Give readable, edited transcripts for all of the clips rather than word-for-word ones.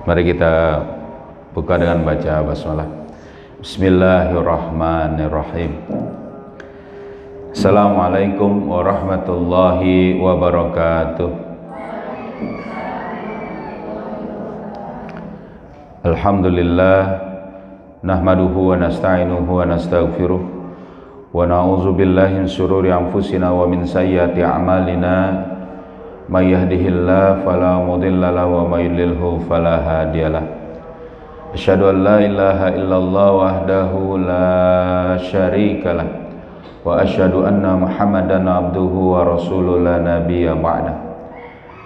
Mari kita buka dengan baca basmalah. Bismillahirrahmanirrahim. Assalamualaikum warahmatullahi wabarakatuh. Alhamdulillah, nahmaduhu wa nasta'inuhu wa nastaghfiruh wa na'udzu billahi min syururi anfusina wa min sayyiati a'malina. May yahdihillahu fala mudilla lahu wa may yudlilhu fala hadiyalah. Asyhadu an la ilaha illallah wahdahu la syarikalah wa asyhadu anna Muhammadan abduhu wa rasuluhu la nabiyya ba'da.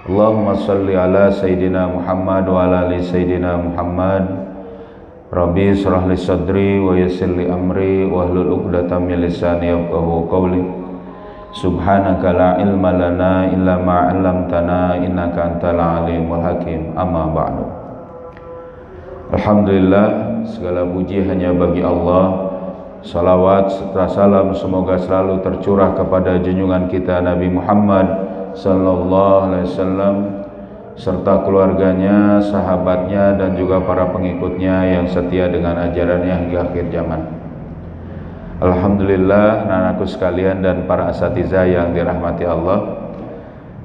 Allahumma shalli ala sayidina Muhammad wa ala ali sayidina Muhammad. Rabbi shrah li sadri wa yassir li amri wahlul 'uqdatam min lisani yafqahu qawli. Subhanaka la ilma lana illa ma 'allamtana innaka antal alimul hakim. Amma ba'du. Alhamdulillah, segala puji hanya bagi Allah. Salawat serta salam semoga selalu tercurah kepada junjungan kita Nabi Muhammad sallallahu alaihi wasallam serta keluarganya, sahabatnya dan juga para pengikutnya yang setia dengan ajarannya hingga akhir zaman. Alhamdulillah, anak-anakku sekalian dan para asatidzah yang dirahmati Allah,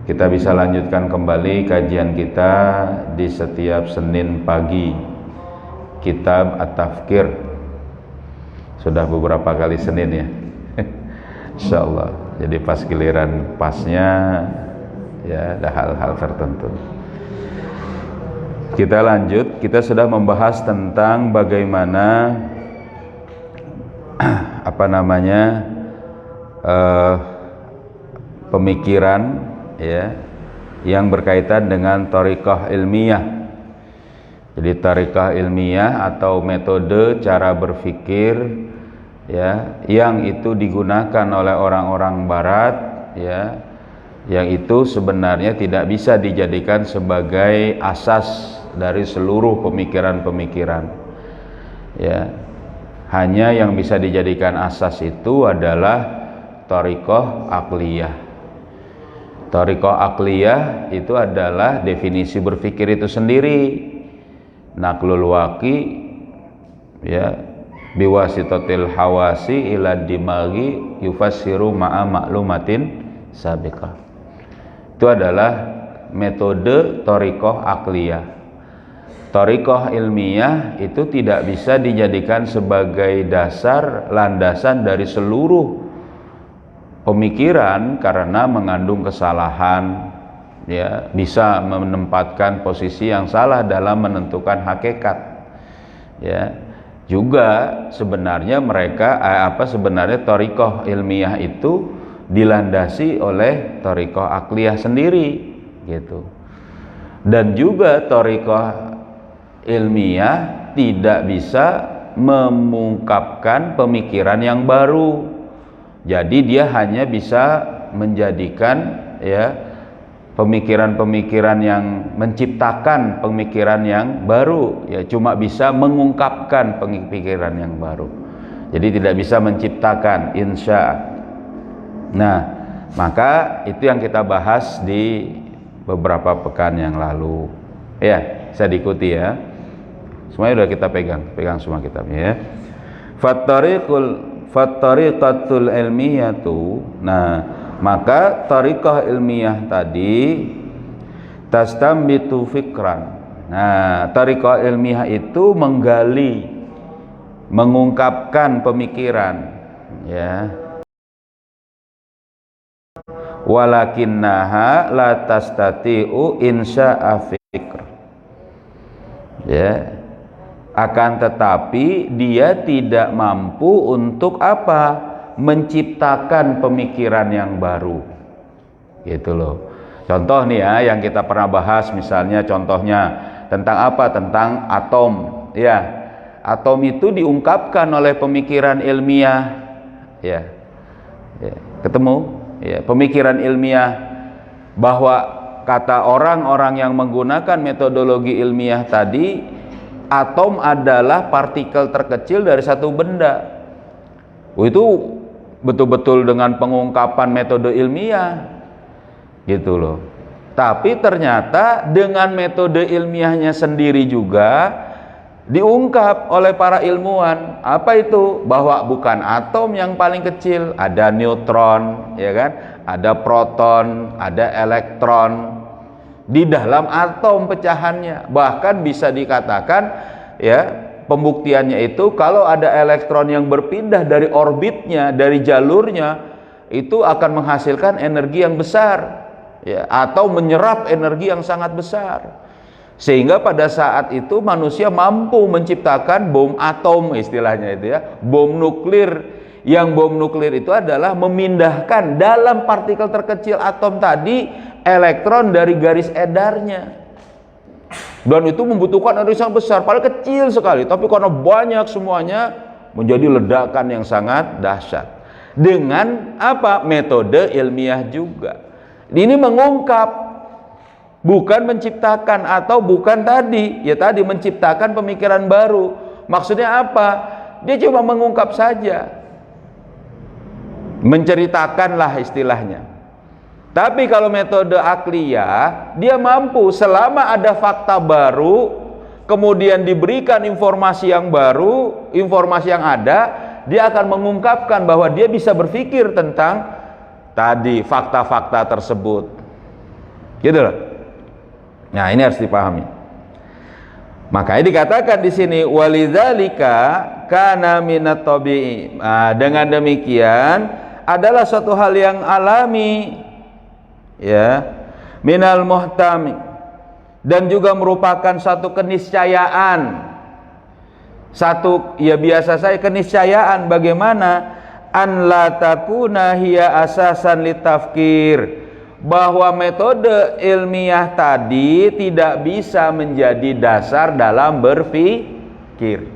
kita bisa lanjutkan kembali kajian kita di setiap Senin pagi, kitab At-Tafkir. Sudah beberapa kali Senin ya, insyaallah. Jadi pas giliran pasnya ya ada hal-hal tertentu. Kita lanjut, kita sudah membahas tentang bagaimana pemikiran ya yang berkaitan dengan thariqah ilmiah. Jadi thariqah ilmiah atau metode cara berpikir ya yang itu digunakan oleh orang-orang barat ya, yang itu sebenarnya tidak bisa dijadikan sebagai asas dari seluruh pemikiran-pemikiran ya. Hanya yang bisa dijadikan asas itu adalah thariqah aqliyah. Thariqah aqliyah itu adalah definisi berpikir itu sendiri. Naqlul waqi ya biwasitatil hawasi ila dimaghi yufassiru ma'a ma'lumatin sabiqah. Itu adalah metode thariqah aqliyah. Thariqah ilmiah itu tidak bisa dijadikan sebagai dasar landasan dari seluruh pemikiran karena mengandung kesalahan ya, bisa menempatkan posisi yang salah dalam menentukan hakikat ya. Juga sebenarnya sebenarnya thariqah ilmiah itu dilandasi oleh thariqah aqliyah sendiri gitu. Dan juga thariqah ilmiah tidak bisa mengungkapkan pemikiran yang baru. Jadi dia hanya bisa menjadikan ya pemikiran-pemikiran yang menciptakan pemikiran yang baru ya, cuma bisa mengungkapkan pemikiran yang baru. Jadi tidak bisa menciptakan insya. Nah, maka itu yang kita bahas di beberapa pekan yang lalu. Ya, saya diikuti ya. Semuanya sudah kita pegang semua kitabnya ya. Fattariqatul ilmiyatu. Nah, maka thariqah ilmiah tadi tastambitu fikran. Nah, thariqah ilmiah itu menggali, mengungkapkan pemikiran ya. Walakinnaha la tastati'u insya'a fikr. Ya. Akan tetapi dia tidak mampu untuk apa? Menciptakan pemikiran yang baru. Gitu loh. Contoh nih ya yang kita pernah bahas, misalnya contohnya tentang apa? Tentang atom. Ya. Atom itu diungkapkan oleh pemikiran ilmiah. Ya. Ya. Ketemu? Ya, pemikiran ilmiah bahwa kata orang-orang yang menggunakan metodologi ilmiah tadi, atom adalah partikel terkecil dari satu benda. Itu betul-betul dengan pengungkapan metode ilmiah gitu loh. Tapi ternyata dengan metode ilmiahnya sendiri juga diungkap oleh para ilmuwan. Apa itu? Bahwa bukan atom yang paling kecil, ada neutron, ya kan? Ada proton, ada elektron di dalam atom pecahannya. Bahkan bisa dikatakan, ya, pembuktiannya itu kalau ada elektron yang berpindah dari orbitnya, dari jalurnya, itu akan menghasilkan energi yang besar, ya, atau menyerap energi yang sangat besar, sehingga pada saat itu manusia mampu menciptakan bom atom, istilahnya itu, ya, bom nuklir. Yang bom nuklir itu adalah memindahkan dalam partikel terkecil atom tadi elektron dari garis edarnya, dan itu membutuhkan energi yang besar, padahal kecil sekali, tapi karena banyak semuanya menjadi ledakan yang sangat dahsyat. Dengan apa? Metode ilmiah juga. Ini mengungkap, bukan menciptakan, atau bukan tadi, ya tadi menciptakan pemikiran baru. Maksudnya apa? Dia cuma mengungkap saja, menceritakanlah istilahnya. Tapi kalau metode akliyah, dia mampu selama ada fakta baru, kemudian diberikan informasi yang baru, informasi yang ada, dia akan mengungkapkan bahwa dia bisa berpikir tentang tadi fakta-fakta tersebut. Gitu loh. Nah, ini harus dipahami. Makanya dikatakan di sini walidzalika kana minat tabi'i. Nah, dengan demikian adalah suatu hal yang alami, ya, minal muhtami, dan juga merupakan satu keniscayaan, satu, ya biasa saya keniscayaan, bagaimana an la takuna hiya asasan litafkir, bahwa metode ilmiah tadi tidak bisa menjadi dasar dalam berpikir.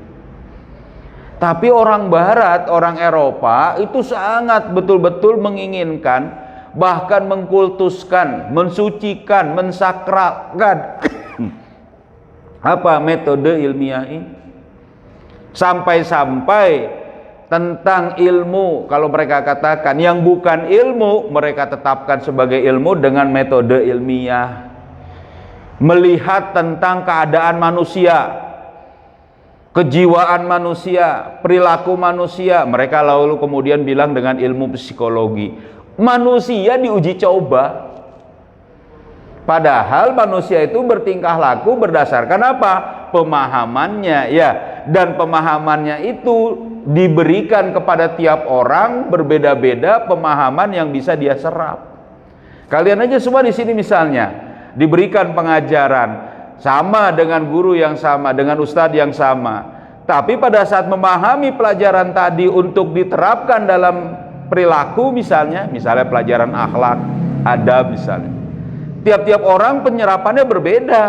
Tapi orang barat, orang Eropa itu sangat betul-betul menginginkan, bahkan mengkultuskan, mensucikan, mensakralkan apa? Metode ilmiah ini. Sampai-sampai tentang ilmu, kalau mereka katakan yang bukan ilmu, mereka tetapkan sebagai ilmu dengan metode ilmiah. Melihat tentang keadaan manusia, kejiwaan manusia, perilaku manusia, mereka lalu kemudian bilang dengan ilmu psikologi. Manusia diuji coba, padahal manusia itu bertingkah laku berdasarkan apa? Pemahamannya, ya, dan pemahamannya itu diberikan kepada tiap orang berbeda-beda pemahaman yang bisa dia serap. Kalian aja semua di sini misalnya diberikan pengajaran sama dengan guru yang sama, dengan ustadz yang sama, tapi pada saat memahami pelajaran tadi untuk diterapkan dalam perilaku, misalnya pelajaran akhlak, adab misalnya, tiap-tiap orang penyerapannya berbeda.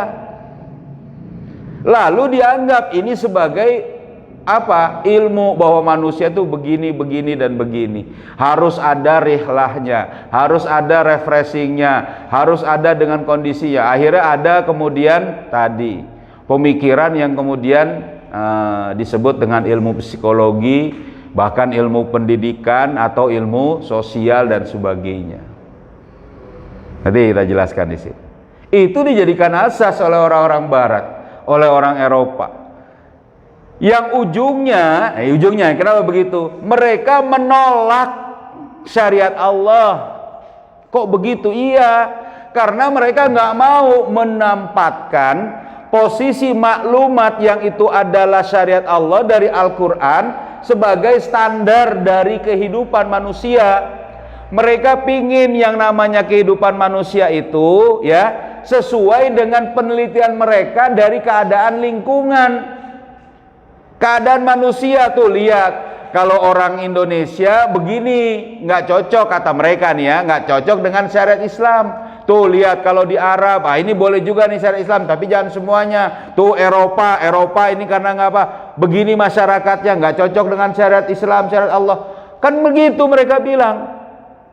Lalu dianggap ini sebagai apa? Ilmu, bahwa manusia itu begini, begini, dan begini. Harus ada rihlahnya, harus ada refreshingnya, harus ada dengan kondisinya. Akhirnya ada kemudian tadi pemikiran yang kemudian disebut dengan ilmu psikologi, bahkan ilmu pendidikan atau ilmu sosial dan sebagainya. Nanti kita jelaskan di sini. Itu dijadikan asas oleh orang-orang Barat, oleh orang Eropa. Yang ujungnya, kenapa begitu? Mereka menolak syariat Allah. Kok begitu? Iya, karena mereka nggak mau menempatkan posisi maklumat yang itu adalah syariat Allah dari Al-Quran sebagai standar dari kehidupan manusia. Mereka pingin yang namanya kehidupan manusia itu, ya, sesuai dengan penelitian mereka dari keadaan lingkungan. Keadaan manusia tuh, lihat, kalau orang Indonesia begini, nggak cocok kata mereka nih, ya, nggak cocok dengan syariat Islam. Tuh lihat kalau di Arab, ini boleh juga nih syariat Islam, tapi jangan semuanya. Tuh Eropa ini karena nggak apa, begini masyarakatnya, nggak cocok dengan syariat Islam, syariat Allah. Kan begitu mereka bilang.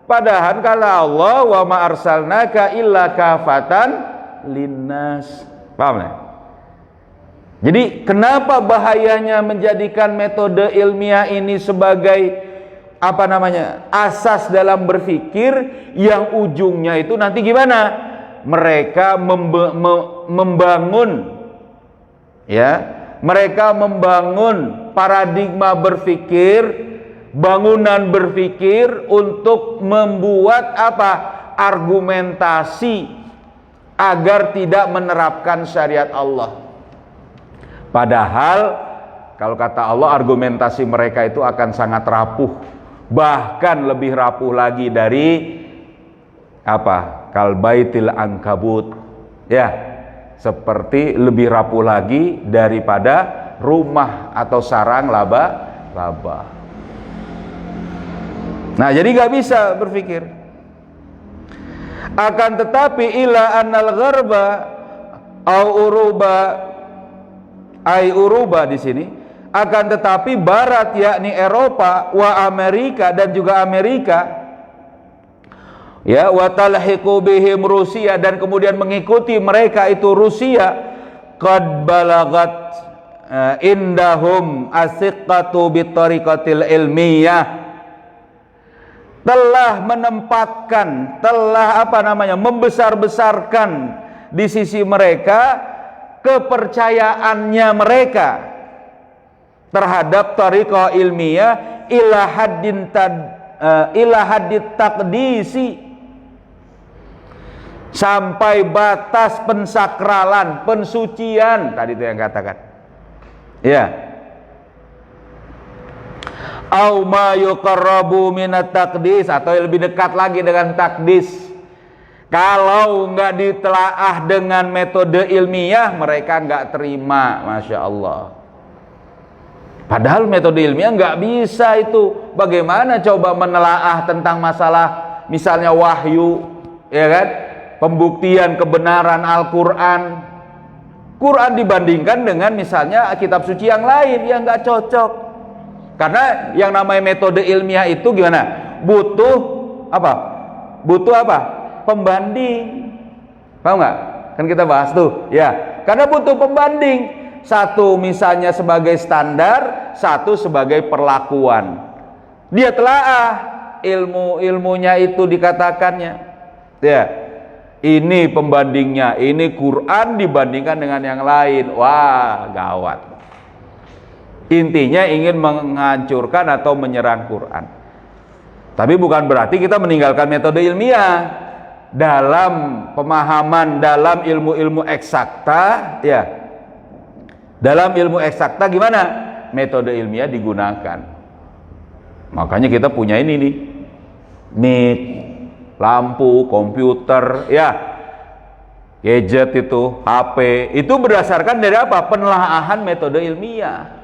Padahal kata Allah, wa ma arsalnaka illa kafatan linnas. Paham ya? Jadi kenapa bahayanya menjadikan metode ilmiah ini sebagai asas dalam berpikir, yang ujungnya itu nanti gimana? mereka membangun, ya, mereka membangun paradigma berpikir, bangunan berpikir untuk membuat apa? Argumentasi agar tidak menerapkan syariat Allah. Padahal kalau kata Allah, argumentasi mereka itu akan sangat rapuh, bahkan lebih rapuh lagi dari apa? Kalbaitil ankabut, ya, seperti lebih rapuh lagi daripada rumah atau sarang laba-laba. Nah, jadi nggak bisa berpikir. Akan tetapi ila annal gharba au uruba, ai uruba di sini, akan tetapi barat yakni Eropa wa Amerika dan juga Amerika, ya, wa talhiqu bihim Rusia dan kemudian mengikuti mereka itu Rusia, qad balagat indahum asiqatu bitariqatil ilmiyah, telah menempatkan, telah membesar-besarkan di sisi mereka kepercayaannya mereka terhadap tariqah ilmiah ila haddit taqdisi, sampai batas pensakralan, pensucian tadi itu yang katakan, ya, au ma yuqarrabu minat taqdis, atau yang lebih dekat lagi dengan takdis. Kalau nggak ditelaah dengan metode ilmiah, mereka nggak terima, masya Allah. Padahal metode ilmiah nggak bisa itu. Bagaimana coba menelaah tentang masalah misalnya wahyu, ya kan? Pembuktian kebenaran Al-Quran. Quran dibandingkan dengan misalnya kitab suci yang lain, yang nggak cocok. Karena yang namanya metode ilmiah itu gimana? Butuh apa? Butuh apa? Pembanding. Paham nggak? Kan kita bahas tuh, ya. Karena butuh pembanding. Satu misalnya sebagai standar, satu sebagai perlakuan. Dia telaah ilmunya itu dikatakannya, ya, ini pembandingnya, ini Quran dibandingkan dengan yang lain. Wah, gawat. Intinya ingin menghancurkan atau menyerang Quran. Tapi bukan berarti kita meninggalkan metode ilmiah. Dalam pemahaman, dalam ilmu-ilmu eksakta, ya, dalam ilmu eksakta gimana? Metode ilmiah digunakan. Makanya kita punya ini nih, mic, lampu, komputer, ya, gadget itu, HP, itu berdasarkan dari apa? Penelaahan metode ilmiah.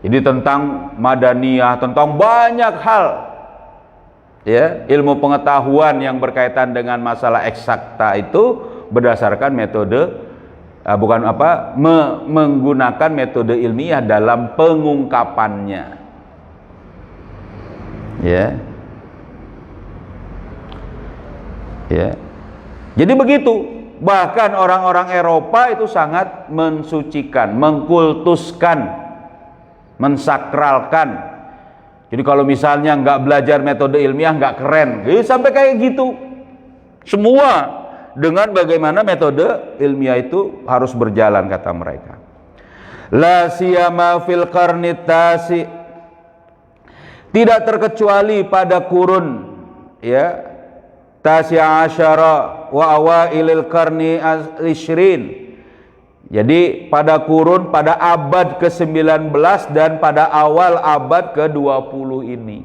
Jadi tentang madaniyah, tentang banyak hal, ya, ilmu pengetahuan yang berkaitan dengan masalah eksakta itu berdasarkan metode menggunakan metode ilmiah dalam pengungkapannya, ya, ya. Jadi begitu. Bahkan orang-orang Eropa itu sangat mensucikan, mengkultuskan, mensakralkan. Jadi kalau misalnya nggak belajar metode ilmiah nggak keren, sampai kayak gitu. Semua dengan bagaimana metode ilmiah itu harus berjalan, kata mereka. La siyama fil qarni tasi, tidak terkecuali pada kurun, ya, tasi'a asyara wa awailil qarni al-ishrin. Jadi pada kurun, pada abad ke-19 dan pada awal abad ke-20 ini,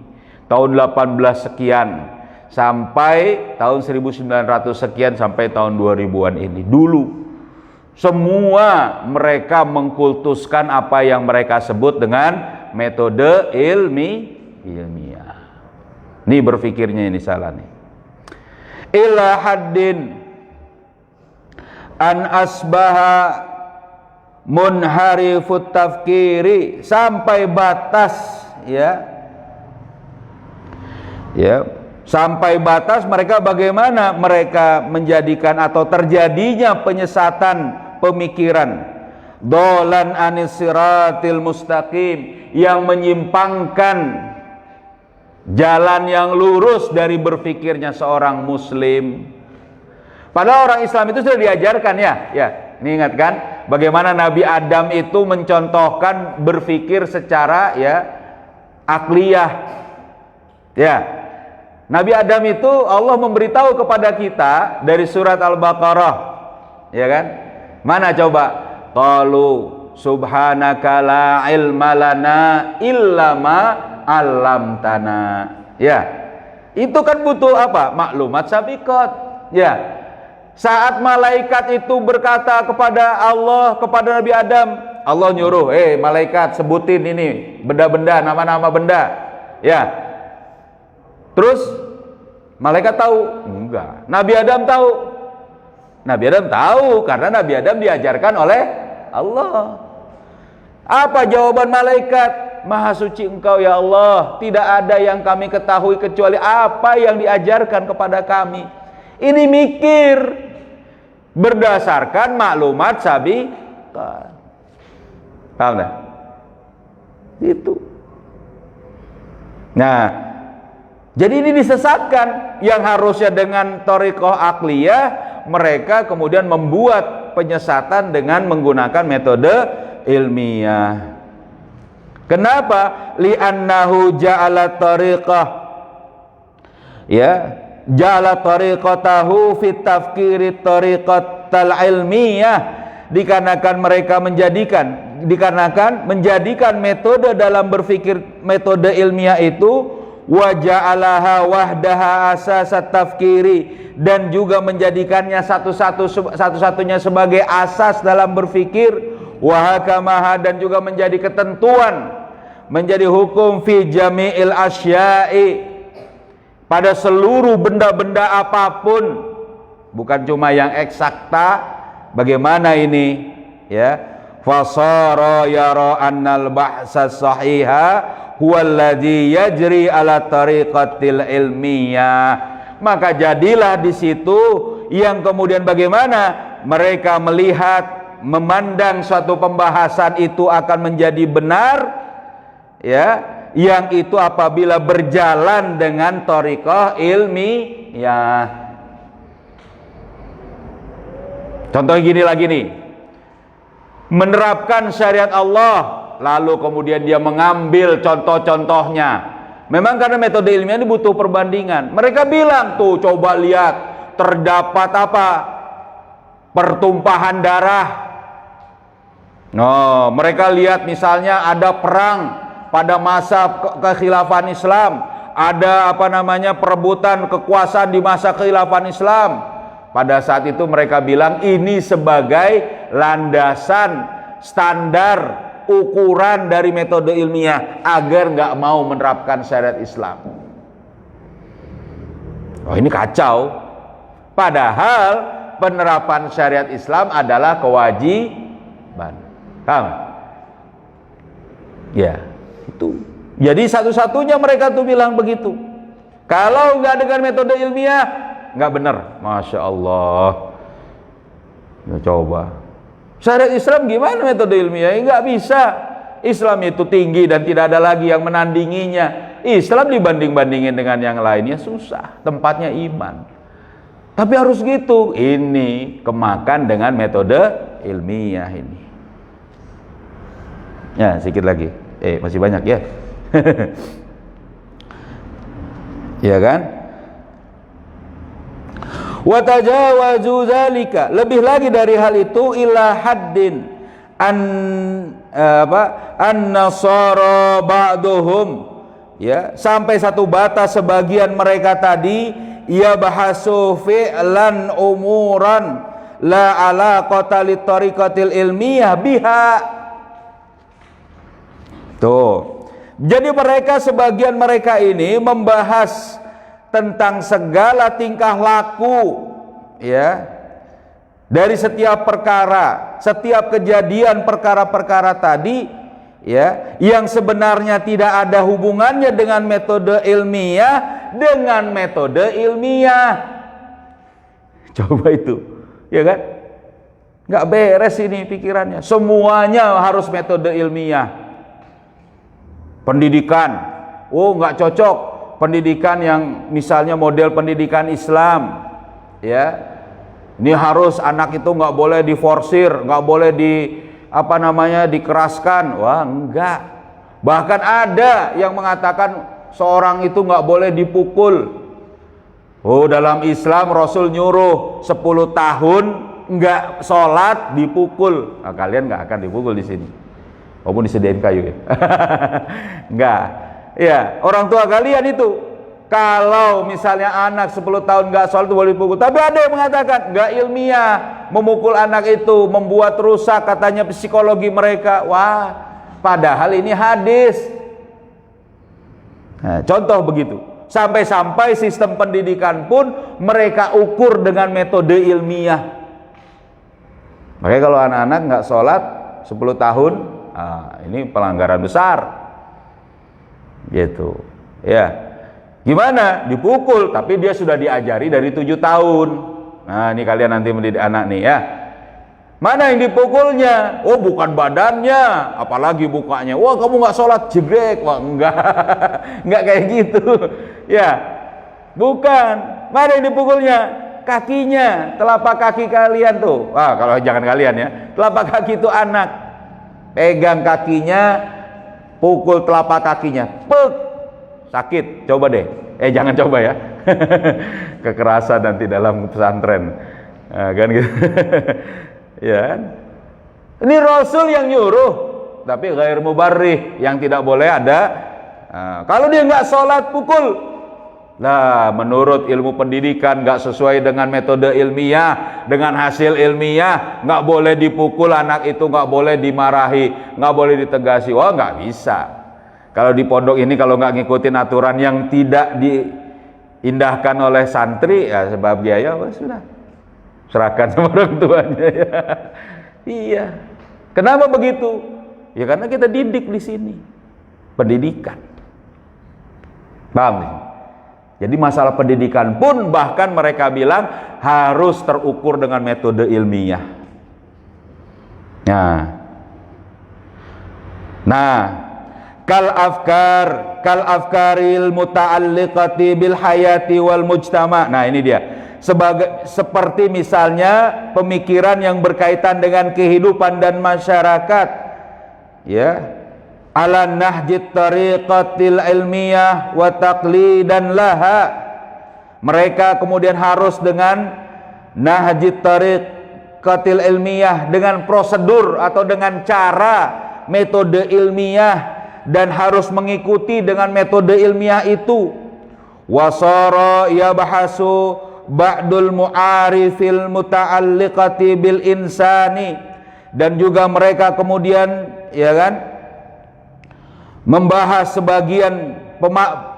tahun 18 sekian sampai tahun 1900 sekian sampai tahun 2000-an ini. Dulu semua mereka mengkultuskan apa yang mereka sebut dengan metode ilmiah. Ini berpikirnya ini salah nih. Ila haddin an asbaha munharifut tafkiri, sampai batas, ya, sampai batas mereka bagaimana mereka menjadikan atau terjadinya penyesatan pemikiran, dolan anis siratil mustaqim, yang menyimpangkan jalan yang lurus dari berpikirnya seorang muslim. Padahal orang Islam itu sudah diajarkan ya. Ini ingat kan bagaimana Nabi Adam itu mencontohkan berpikir secara akliyah. Ya. Nabi Adam itu Allah memberitahu kepada kita dari surat Al-Baqarah. Ya kan? Mana coba? Qalu subhanaka la ilma lana illa ma 'allamtana. Ya. Itu kan butuh apa? Maklumat sabiqat. Ya. Saat malaikat itu berkata kepada Allah, kepada Nabi Adam, Allah nyuruh, malaikat sebutin ini benda-benda, nama-nama benda. Ya. Terus malaikat tahu? Enggak. Nabi Adam tahu? Nabi Adam tahu karena Nabi Adam diajarkan oleh Allah. Apa jawaban malaikat? Maha suci Engkau ya Allah, tidak ada yang kami ketahui kecuali apa yang diajarkan kepada kami. Ini mikir berdasarkan maklumat sabiqah. Paham dah? Itu. Nah, jadi ini disesatkan. Yang harusnya dengan thariqah akliyah, mereka kemudian membuat penyesatan dengan menggunakan metode ilmiah. Kenapa? Li'annahu ja'ala thariqah, ja'ala tariqatahu fit tafkiri tariqatal ilmiyah, dikarenakan mereka menjadikan metode dalam berpikir metode ilmiah itu wa ja'alaha wahdaha asasat tafkiri, dan juga menjadikannya satu-satunya sebagai asas dalam berpikir, wa hakamaha, dan juga menjadi ketentuan, menjadi hukum fi jami'il asya'i, pada seluruh benda-benda apapun, bukan cuma yang eksakta. Bagaimana ini? Fasara yara annal bahsa sahiha huwallazi yajri ala tariqatil ilmiyah. Maka jadilah di situ yang kemudian bagaimana mereka melihat, memandang suatu pembahasan itu akan menjadi benar, yang itu apabila berjalan dengan thariqah ilmiah. Contoh gini lagi nih, menerapkan syariat Allah, lalu kemudian dia mengambil contoh-contohnya. Memang karena metode ilmiah ini butuh perbandingan. Mereka bilang tuh, coba lihat, terdapat apa? Pertumpahan darah. Mereka lihat misalnya ada perang pada masa kekhilafan Islam, ada perebutan kekuasaan di masa kekhilafan Islam. Pada saat itu mereka bilang ini sebagai landasan, standar, ukuran dari metode ilmiah agar nggak mau menerapkan syariat Islam. Ini kacau. Padahal penerapan syariat Islam adalah kewajiban. Paham? Itu. Jadi satu-satunya mereka tuh bilang begitu. Kalau nggak dengan metode ilmiah, nggak benar. Masya Allah. Coba. Syariat Islam gimana metode ilmiah? Nggak bisa. Islam itu tinggi dan tidak ada lagi yang menandinginya. Islam dibanding-bandingin dengan yang lainnya susah. Tempatnya iman. Tapi harus gitu. Ini kemakan dengan metode ilmiah ini. Sedikit lagi. Masih banyak ya. Ya kan? Wa tajawazu zalika, lebih lagi dari hal itu, ila haddin an-nasara ba'duhum, sampai satu batas sebagian mereka tadi bahasu fi'lan umuran la alaqata li tariqatil ilmiyah biha. Tuh. Jadi sebagian mereka ini membahas tentang segala tingkah laku, dari setiap perkara, setiap kejadian perkara-perkara tadi, yang sebenarnya tidak ada hubungannya dengan metode ilmiah, Coba itu, kan? Nggak beres ini pikirannya. Semuanya harus metode ilmiah. Pendidikan, nggak cocok pendidikan yang misalnya model pendidikan Islam, Ini harus anak itu nggak boleh diforsir, nggak boleh dikeraskan. Wah, enggak. Bahkan ada yang mengatakan seorang itu nggak boleh dipukul. Oh, dalam Islam Rasul nyuruh 10 tahun nggak sholat dipukul. Nah, kalian nggak akan dipukul di sini. Walaupun disediain kayu ya. Enggak. Ya, orang tua kalian itu kalau misalnya anak 10 tahun nggak sholat itu boleh dipukul. Tapi ada yang mengatakan nggak ilmiah, memukul anak itu membuat rusak katanya psikologi mereka. Wah, padahal ini hadis. Nah, contoh begitu. Sampai-sampai sistem pendidikan pun mereka ukur dengan metode ilmiah. Makanya kalau anak-anak nggak sholat 10 tahun, ini pelanggaran besar. Gitu. Ya. Gimana? Dipukul, tapi dia sudah diajari dari 7 tahun. Nah, ini kalian nanti mendidik anak nih ya. Mana yang dipukulnya? Oh, bukan badannya, apalagi mukanya. Wah, kamu nggak sholat, jebrek. Wah, enggak. Enggak kayak gitu. Ya, bukan. Mana yang dipukulnya? Kakinya, telapak kaki kalian tuh. Wah, kalau jangan kalian ya. Telapak kaki itu anak. Pegang kakinya, pukul telapak kakinya. Puk. Sakit, coba deh. Jangan coba ya. Kekerasan nanti dalam pesantren. Nah, kan gitu. Ya kan? Ini Rasul yang nyuruh, tapi ghair mubarrih, yang tidak boleh ada. Kalau dia nggak sholat pukul. Lah, menurut ilmu pendidikan nggak sesuai dengan metode ilmiah, dengan hasil ilmiah, nggak boleh dipukul anak itu, nggak boleh dimarahi, nggak boleh ditegasi. Wah, nggak bisa. Kalau di pondok ini kalau nggak ngikutin aturan yang tidak diindahkan oleh santri, ya sebab biaya, wah sudah serahkan sama orang tuanya ya. Iya. Kenapa begitu? Ya karena kita didik di sini. Pendidikan. Paham nih? Jadi masalah pendidikan pun bahkan mereka bilang harus terukur dengan metode ilmiah. Nah, kal afkaril muta'alliqati bil hayati wal mujtama. Nah, ini dia. Seperti misalnya pemikiran yang berkaitan dengan kehidupan dan masyarakat, ya, ala nahjit tariqatil ilmiyah wa taqlidan laha. Mereka kemudian harus dengan nahjit tariqatil ilmiyah, dengan prosedur atau dengan cara metode ilmiah, dan harus mengikuti dengan metode ilmiah itu. Wasara yabahasu ba'dul mu'arifil muta'alliqati bil insani, dan juga mereka kemudian ya kan membahas sebagian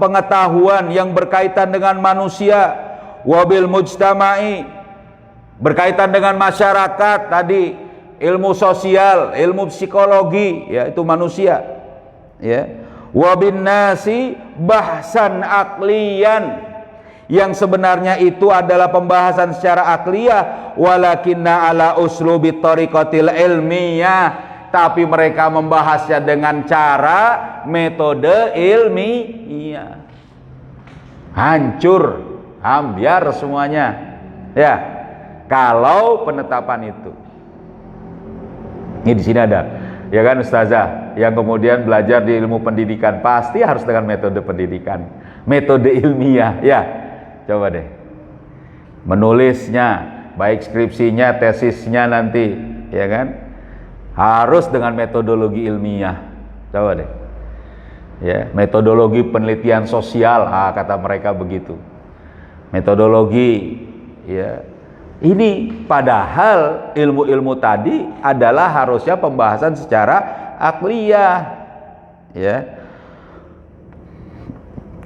pengetahuan yang berkaitan dengan manusia, wabil mujtama'i, berkaitan dengan masyarakat tadi, ilmu sosial, ilmu psikologi, ya itu manusia, ya, wabin nasi bahsan aklian, yang sebenarnya itu adalah pembahasan secara akliyah, walakinna ala uslubi tariqatil ilmiyah, tapi mereka membahasnya dengan cara metode ilmiah. Hancur, ambiar semuanya. Ya, kalau penetapan itu. Ini di sini ada, ya kan ustazah, yang kemudian belajar di ilmu pendidikan pasti harus dengan metode pendidikan, metode ilmiah, ya. Coba deh, menulisnya, baik skripsinya, tesisnya nanti, ya kan, harus dengan metodologi ilmiah. Coba deh, ya, metodologi penelitian sosial, kata mereka begitu. Metodologi, ya. Ini padahal ilmu-ilmu tadi adalah harusnya pembahasan secara akliyah, ya.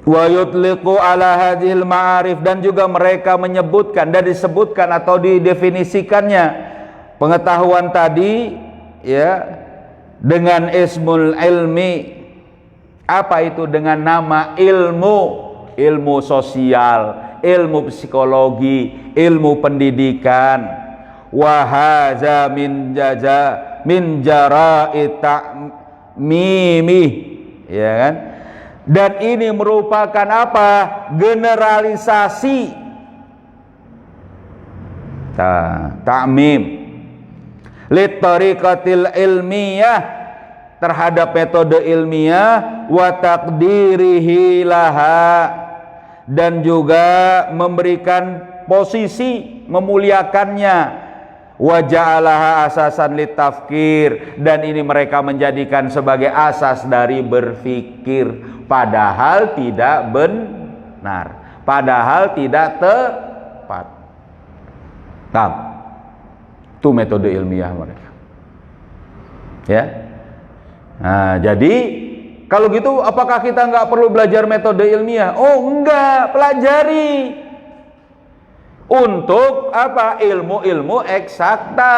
Wa yutliqu ala hadhil ma'arif, dan juga mereka menyebutkan dan disebutkan atau didefinisikannya pengetahuan tadi, ya, dengan ismul ilmi. Apa itu? Dengan nama ilmu, ilmu sosial, ilmu psikologi, ilmu pendidikan. Wa hadza min jara'i ta'mimi, ya kan? Dan ini merupakan apa? Generalisasi Ta'mim lit tariqatil ilmiyah, terhadap metode ilmiah, wa taqdirihi laha, dan juga memberikan posisi, memuliakannya, wa ja'alaha asasan litafkir, dan ini mereka menjadikan sebagai asas dari berfikir, padahal tidak benar, padahal tidak tepat. Itu metode ilmiah mereka, ya. Nah, jadi kalau gitu apakah kita nggak perlu belajar metode ilmiah? Oh enggak, pelajari untuk apa? Ilmu-ilmu eksakta.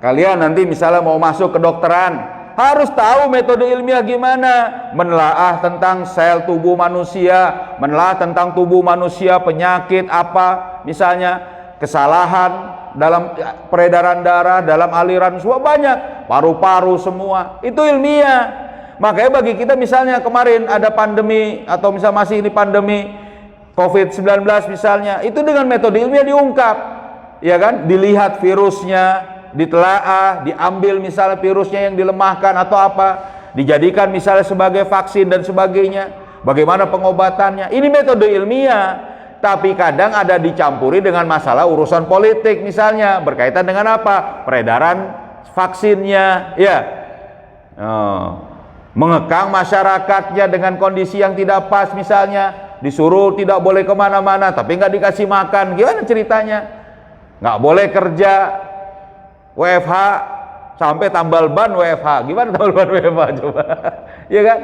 Kalian nanti misalnya mau masuk kedokteran, harus tahu metode ilmiah gimana, menelaah tentang sel tubuh manusia, menelaah tentang tubuh manusia, penyakit apa misalnya, kesalahan dalam peredaran darah, dalam aliran semua, banyak, paru-paru semua, itu ilmiah. Makanya bagi kita misalnya kemarin ada pandemi, atau misal masih ini pandemi COVID-19 misalnya, itu dengan metode ilmiah diungkap, ya kan, dilihat virusnya, ditelaah, diambil misalnya virusnya yang dilemahkan atau apa, dijadikan misalnya sebagai vaksin dan sebagainya, bagaimana pengobatannya, ini metode ilmiah. Tapi kadang ada dicampuri dengan masalah urusan politik misalnya, berkaitan dengan apa? Peredaran vaksinnya, ya, mengekang masyarakatnya dengan kondisi yang tidak pas misalnya, disuruh tidak boleh kemana-mana tapi nggak dikasih makan, gimana ceritanya? Nggak boleh kerja, WFH, sampai tambal ban WFH, gimana tambal ban WFH coba? Ya kan?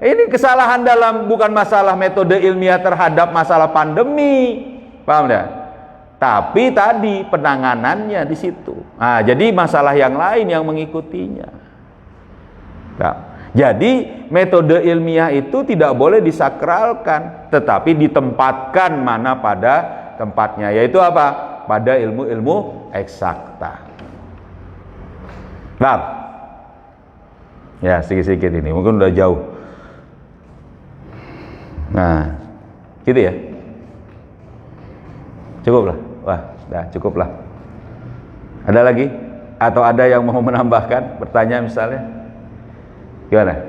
Ini kesalahan dalam, bukan masalah metode ilmiah terhadap masalah pandemi, paham ya? Tapi tadi penanganannya di situ. Nah, jadi masalah yang lain yang mengikutinya. Nah, jadi metode ilmiah itu tidak boleh disakralkan, tetapi ditempatkan mana pada tempatnya, yaitu apa? Pada ilmu-ilmu eksakta. Nah, ya sedikit-sedikit ini, mungkin udah jauh. Nah, gitu ya. Cukup lah. Wah, dah cukup lah. Ada lagi? Atau ada yang mau menambahkan? Bertanya misalnya? Gimana?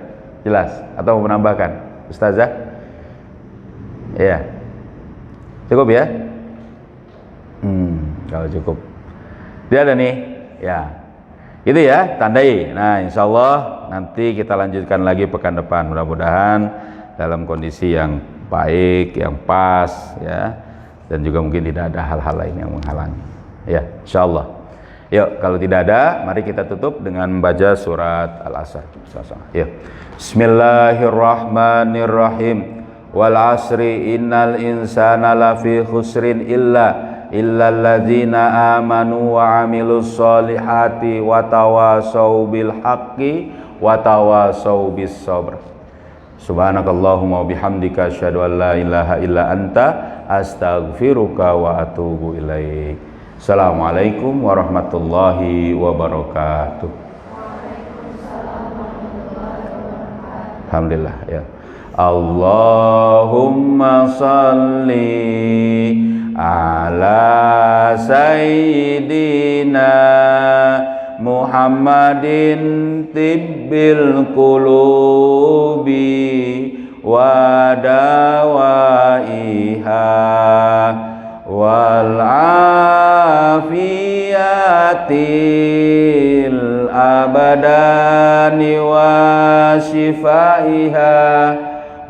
Jelas? Atau mau menambahkan? Ustazah? Iya. Cukup ya? Kalau cukup. Dia ada nih? Ya. Gitu ya, tandai. Nah, insya Allah nanti kita lanjutkan lagi pekan depan. Mudah-mudahan dalam kondisi yang baik, yang pas, ya, dan juga mungkin tidak ada hal-hal lain yang menghalangi, ya, insyaallah. Yuk, kalau tidak ada, mari kita tutup dengan membaca surat Al-Asr. Yuk. Bismillahirrahmanirrahim. Wal asri innal insana lafi khusrin illal ladzina amanu wa amilus solihati wa tawasau bil haqqi wa tawasau bis sabr. Subhanakallahumma bihamdika asyhadu an la ilaha illa anta astaghfiruka wa atubu ilaik. Assalamualaikum warahmatullahi wabarakatuh. Alhamdulillah ya. Allahumma salli ala sayyidina Muhammadin tibbil qulubi wa dawaiha wal afiyatil abadani wa shifaiha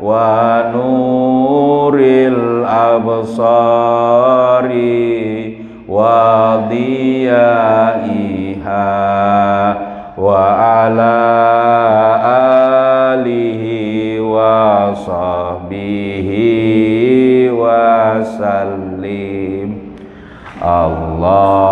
wa nuril absari wa diyaiha wa ala alihi wa sahbihi wa sallim. Allah